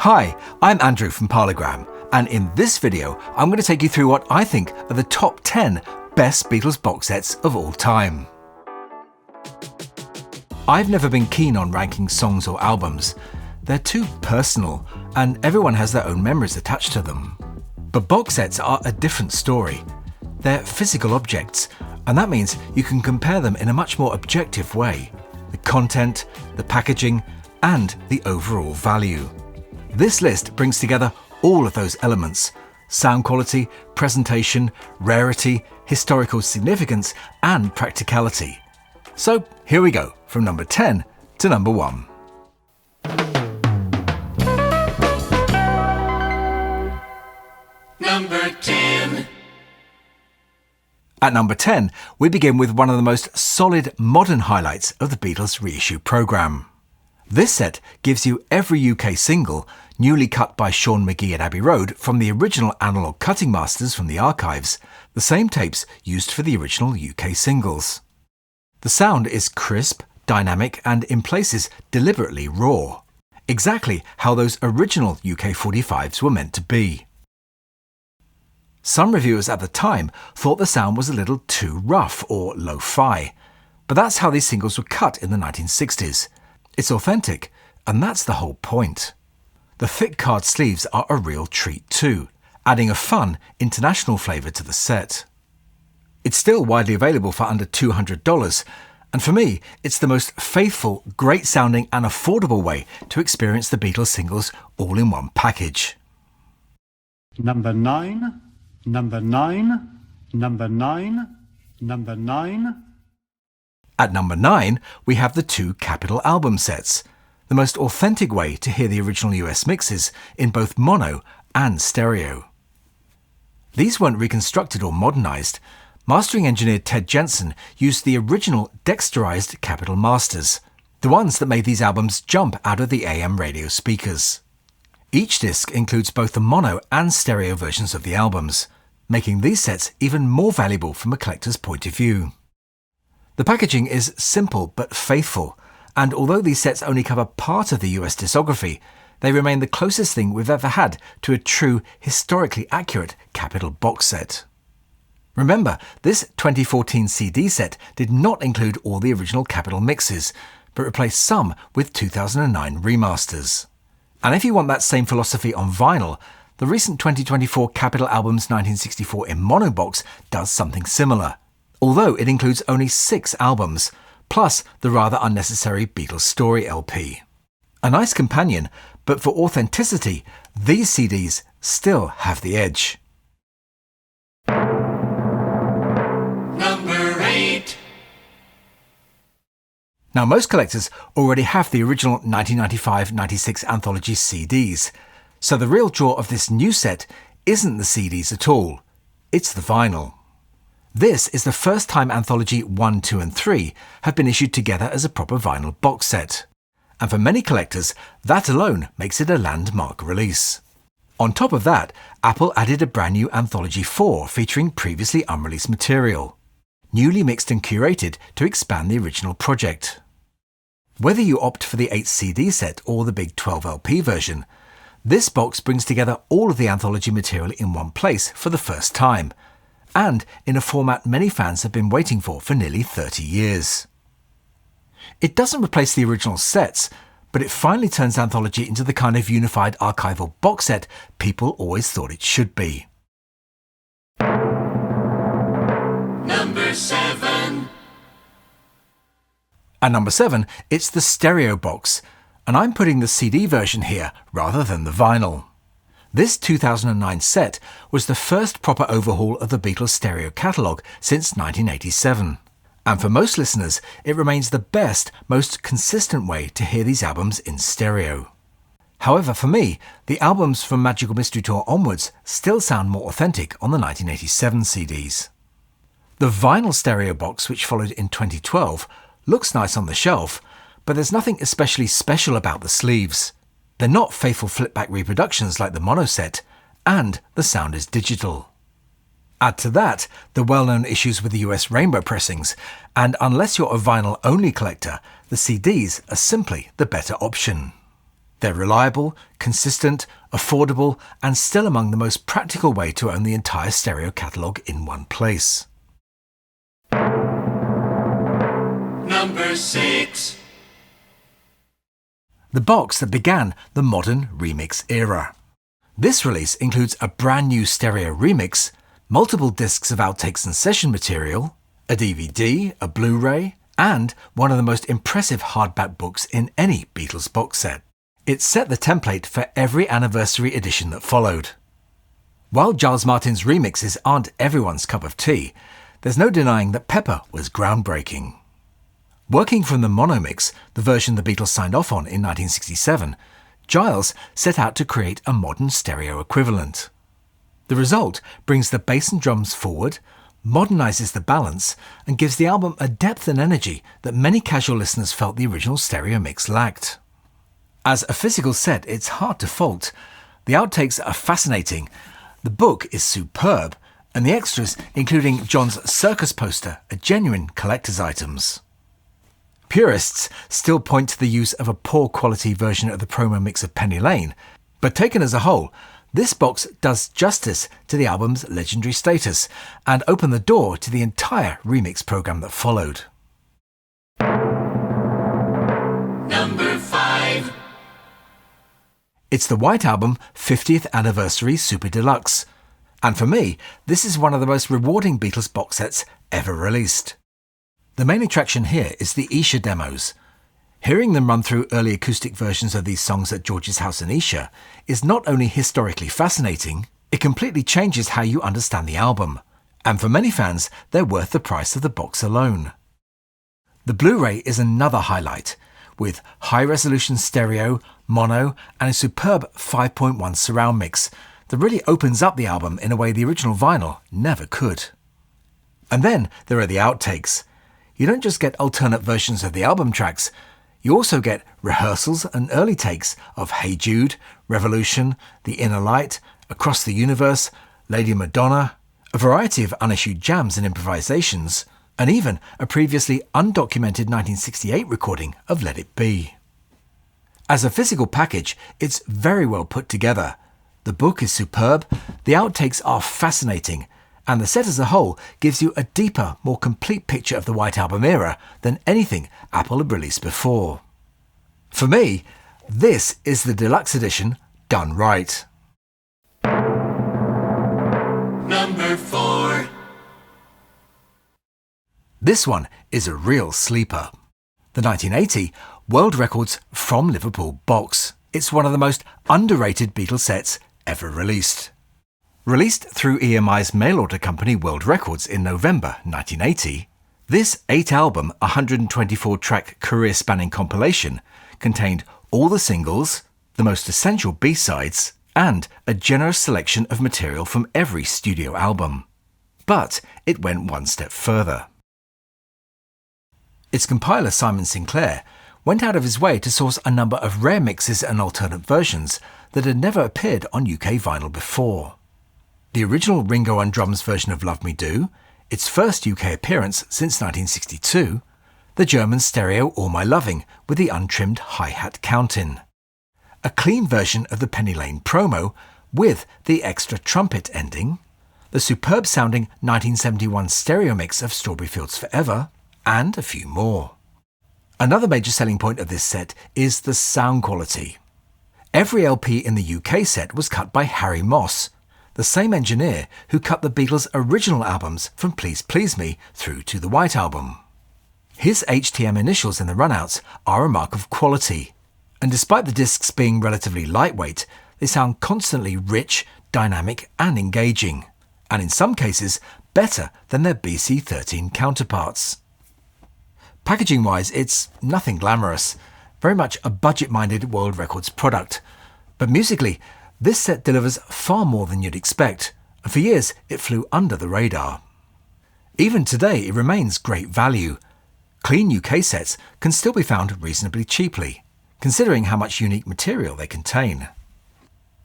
Hi, I'm Andrew from Parlogram, and in this video I'm going to take you through what I think are the top 10 best Beatles box sets of all time. I've never been keen on ranking songs or albums. They're too personal, and everyone has their own memories attached to them. But box sets are a different story. They're physical objects, and that means you can compare them in a much more objective way. The content, the packaging, and the overall value. This list brings together all of those elements: sound quality, presentation, rarity, historical significance, and practicality. So here we go, from number 10 to number 1. Number 10. At number 10, we begin with one of the most solid modern highlights of the Beatles reissue programme. This set gives you every UK single, newly cut by Sean McGee at Abbey Road from the original analogue cutting masters from the archives, the same tapes used for the original UK singles. The sound is crisp, dynamic, and in places deliberately raw. Exactly how those original UK 45s were meant to be. Some reviewers at the time thought the sound was a little too rough or lo-fi, but that's how these singles were cut in the 1960s. It's authentic, and that's the whole point. The thick card sleeves are a real treat too, adding a fun, international flavour to the set. It's still widely available for under $200, and for me, it's the most faithful, great-sounding and affordable way to experience the Beatles singles all in one package. Number 9, number 9, number 9, number 9. At number 9, we have the two Capitol album sets, the most authentic way to hear the original US mixes in both mono and stereo. These weren't reconstructed or modernised. Mastering engineer Ted Jensen used the original dexterized Capitol masters, the ones that made these albums jump out of the AM radio speakers. Each disc includes both the mono and stereo versions of the albums, making these sets even more valuable from a collector's point of view. The packaging is simple but faithful, and although these sets only cover part of the US discography, they remain the closest thing we've ever had to a true, historically accurate Capitol box set. Remember, this 2014 CD set did not include all the original Capitol mixes, but replaced some with 2009 remasters. And if you want that same philosophy on vinyl, the recent 2024 Capitol Albums 1964 in mono box does something similar, although it includes only 6 albums, plus the rather unnecessary Beatles Story LP. A nice companion, but for authenticity, these CDs still have the edge. Number 8. Now, most collectors already have the original 1995-96 anthology CDs, so the real draw of this new set isn't the CDs at all, it's the vinyl. This is the first time Anthology 1, 2 and 3 have been issued together as a proper vinyl box set, and for many collectors, that alone makes it a landmark release. On top of that, Apple added a brand new Anthology 4 featuring previously unreleased material, newly mixed and curated to expand the original project. Whether you opt for the 8 CD set or the big 12 LP version, this box brings together all of the anthology material in one place for the first time, and in a format many fans have been waiting for nearly 30 years. It doesn't replace the original sets, but it finally turns Anthology into the kind of unified archival box set people always thought it should be. Number 7. At number 7, it's the stereo box, and I'm putting the CD version here rather than the vinyl. This 2009 set was the first proper overhaul of the Beatles stereo catalogue since 1987. And for most listeners, it remains the best, most consistent way to hear these albums in stereo. However, for me, the albums from Magical Mystery Tour onwards still sound more authentic on the 1987 CDs. The vinyl stereo box, which followed in 2012, looks nice on the shelf, but there's nothing especially special about the sleeves. They're not faithful flip-back reproductions like the mono set, and the sound is digital. Add to that the well-known issues with the US rainbow pressings, and unless you're a vinyl-only collector, the CDs are simply the better option. They're reliable, consistent, affordable, and still among the most practical way to own the entire stereo catalogue in one place. Number 6. The box that began the modern remix era. This release includes a brand new stereo remix, multiple discs of outtakes and session material, a DVD, a Blu-ray, and one of the most impressive hardback books in any Beatles box set. It set the template for every anniversary edition that followed. While Giles Martin's remixes aren't everyone's cup of tea, there's no denying that Pepper was groundbreaking. Working from the mono mix, the version the Beatles signed off on in 1967, Giles set out to create a modern stereo equivalent. The result brings the bass and drums forward, modernises the balance, and gives the album a depth and energy that many casual listeners felt the original stereo mix lacked. As a physical set, it's hard to fault. The outtakes are fascinating, the book is superb, and the extras, including John's circus poster, are genuine collector's items. Purists still point to the use of a poor quality version of the promo mix of Penny Lane, but taken as a whole, this box does justice to the album's legendary status and opened the door to the entire remix program that followed. Number 5. It's the White Album 50th Anniversary Super Deluxe, and for me, this is one of the most rewarding Beatles box sets ever released. The main attraction here is the Esher demos. Hearing them run through early acoustic versions of these songs at George's house in Esher is not only historically fascinating, it completely changes how you understand the album, and for many fans, they're worth the price of the box alone. The Blu-ray is another highlight, with high-resolution stereo, mono, and a superb 5.1 surround mix that really opens up the album in a way the original vinyl never could. And then there are the outtakes. You don't just get alternate versions of the album tracks, you also get rehearsals and early takes of Hey Jude, Revolution, The Inner Light, Across the Universe, Lady Madonna, a variety of unissued jams and improvisations, and even a previously undocumented 1968 recording of Let It Be. As a physical package, it's very well put together. The book is superb, the outtakes are fascinating, and the set as a whole gives you a deeper, more complete picture of the White Album era than anything Apple had released before. For me, this is the deluxe edition done right. Number 4. This one is a real sleeper. The 1980 World Records From Liverpool box. It's one of the most underrated Beatles sets ever released. Released through EMI's mail-order company World Records in November 1980, this 8-album, 124-track career-spanning compilation contained all the singles, the most essential B-sides, and a generous selection of material from every studio album. But it went one step further. Its compiler Simon Sinclair went out of his way to source a number of rare mixes and alternate versions that had never appeared on UK vinyl before. The original Ringo on drums version of Love Me Do, its first UK appearance since 1962, the German stereo All My Loving with the untrimmed hi-hat count-in, a clean version of the Penny Lane promo with the extra trumpet ending, the superb-sounding 1971 stereo mix of Strawberry Fields Forever, and a few more. Another major selling point of this set is the sound quality. Every LP in the UK set was cut by Harry Moss, the same engineer who cut the Beatles' original albums from Please Please Me through to the White Album. His HTM initials in the runouts are a mark of quality, and despite the discs being relatively lightweight, they sound constantly rich, dynamic and engaging, and in some cases better than their BC13 counterparts. Packaging-wise, it's nothing glamorous, very much a budget-minded World Records product, but musically, this set delivers far more than you'd expect, and for years it flew under the radar. Even today it remains great value. Clean UK sets can still be found reasonably cheaply, considering how much unique material they contain.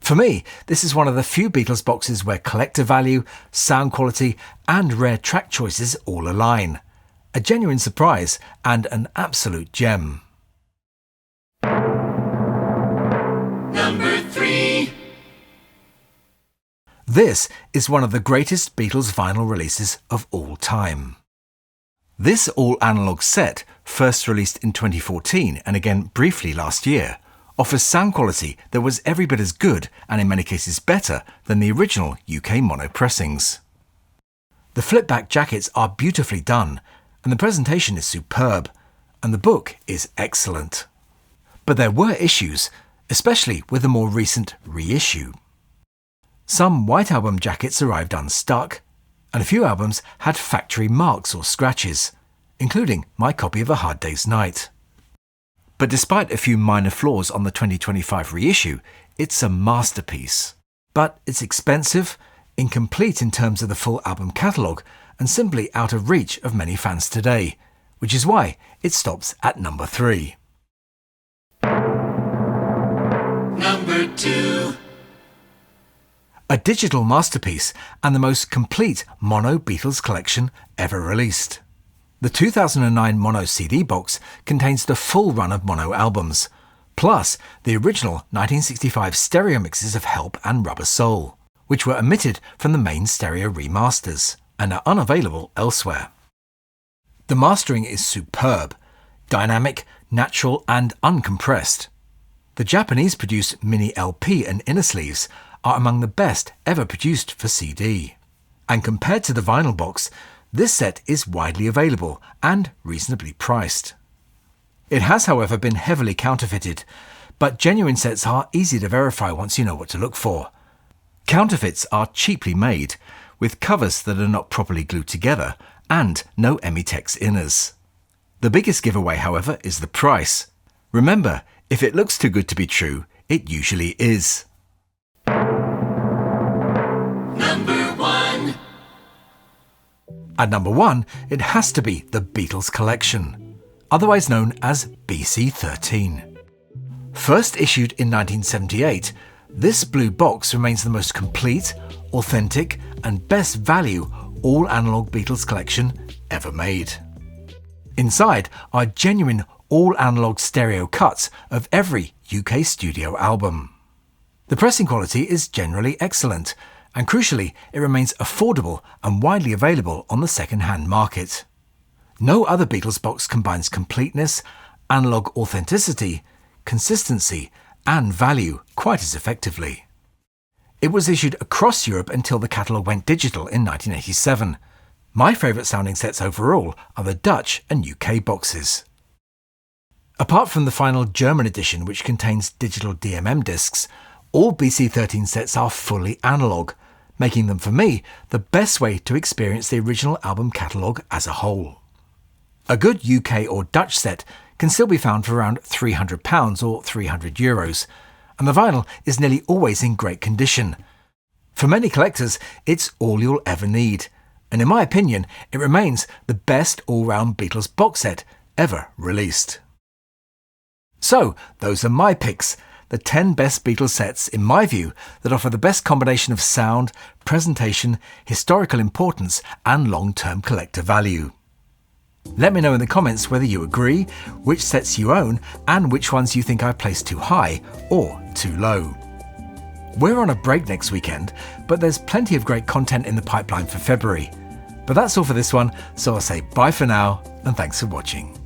For me, this is one of the few Beatles boxes where collector value, sound quality and rare track choices all align. A genuine surprise and an absolute gem. This is one of the greatest Beatles vinyl releases of all time. This all-analogue set, first released in 2014 and again briefly last year, offers sound quality that was every bit as good and in many cases better than the original UK mono pressings. The flip-back jackets are beautifully done and the presentation is superb and the book is excellent. But there were issues, especially with the more recent reissue. Some White Album jackets arrived unstuck, and a few albums had factory marks or scratches, including my copy of A Hard Day's Night. But despite a few minor flaws on the 2025 reissue, it's a masterpiece. But it's expensive, incomplete in terms of the full album catalogue, and simply out of reach of many fans today, which is why it stops at number 3. Number 2. A digital masterpiece and the most complete mono Beatles collection ever released. The 2009 mono CD box contains the full run of mono albums, plus the original 1965 stereo mixes of Help and Rubber Soul, which were omitted from the main stereo remasters and are unavailable elsewhere. The mastering is superb, dynamic, natural and uncompressed. The Japanese-produced mini LP and inner sleeves are among the best ever produced for CD. And compared to the vinyl box, this set is widely available and reasonably priced. It has, however, been heavily counterfeited, but genuine sets are easy to verify once you know what to look for. Counterfeits are cheaply made, with covers that are not properly glued together and no Emitex inners. The biggest giveaway, however, is the price. Remember, if it looks too good to be true, it usually is. Number 1. At number 1, it has to be the Beatles collection, otherwise known as BC13. First issued in 1978, this blue box remains the most complete, authentic and best value all-analogue Beatles collection ever made. Inside are genuine all-analogue stereo cuts of every UK studio album. The pressing quality is generally excellent, and crucially, it remains affordable and widely available on the second-hand market. No other Beatles box combines completeness, analogue authenticity, consistency, and value quite as effectively. It was issued across Europe until the catalogue went digital in 1987. My favourite sounding sets overall are the Dutch and UK boxes. Apart from the final German edition, which contains digital DMM discs, all BC13 sets are fully analogue, making them, for me, the best way to experience the original album catalogue as a whole. A good UK or Dutch set can still be found for around £300 or €300, and the vinyl is nearly always in great condition. For many collectors, it's all you'll ever need, and in my opinion, it remains the best all-round Beatles box set ever released. So, those are my picks, the 10 best Beatles sets, in my view, that offer the best combination of sound, presentation, historical importance and long-term collector value. Let me know in the comments whether you agree, which sets you own, and which ones you think I've placed too high or too low. We're on a break next weekend, but there's plenty of great content in the pipeline for February. But that's all for this one, so I'll say bye for now, and thanks for watching.